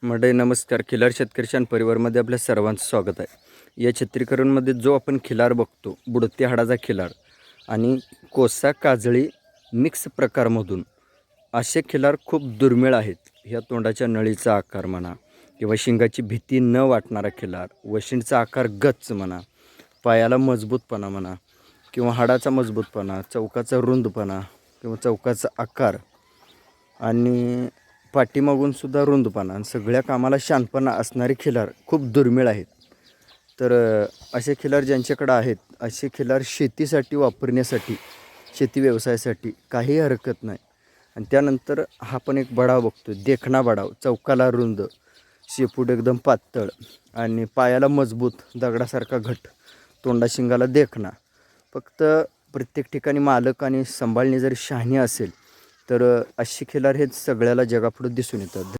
मंडळी नमस्कार. खिलार शेतकरी परिवारमध्ये आपल्या सर्वांचं स्वागत आहे. या चित्रीकरणमध्ये जो आपण खिलार बघतो, बुडती हाडाचा खिलार आणि कोसा काजळी मिक्स प्रकारमधून असे खिलार खूप दुर्मिळ आहेत. ह्या तोंडाच्या नळीचा आकार म्हणा किंवा शिंगाची भीती न वाटणारा खिलार, वशिंडचा आकार गच्च म्हणा, पायाला मजबूतपणा म्हणा किंवा हाडाचा मजबूतपणा, चौकाचा रुंदपणा किंवा चौकाचा आकार आणि पाठीमागून सुद्धा रुंदपणा आणि सगळ्या कामाला शानपणा असणारे खिलार खूप दुर्मिळ आहेत. तर असे खिलार ज्यांच्याकडे आहेत, असे खिलार शेतीसाठी वापरण्यासाठी, शेती व्यवसायासाठी काही हरकत नाही. आणि त्यानंतर हा पण एक बडाव बघतो, देखणा बडाव, चौकाला रुंद, शेपूट एकदम पातळ आणि पायाला मजबूत, दगडासारखा घट, तोंडा शिंगाला देखणा. फक्त प्रत्येक ठिकाणी मालक आणि सांभाळणे जर शहाणी असेल तर अशी खिलार हे सगळ्याला जगापुढे दिसून येतात.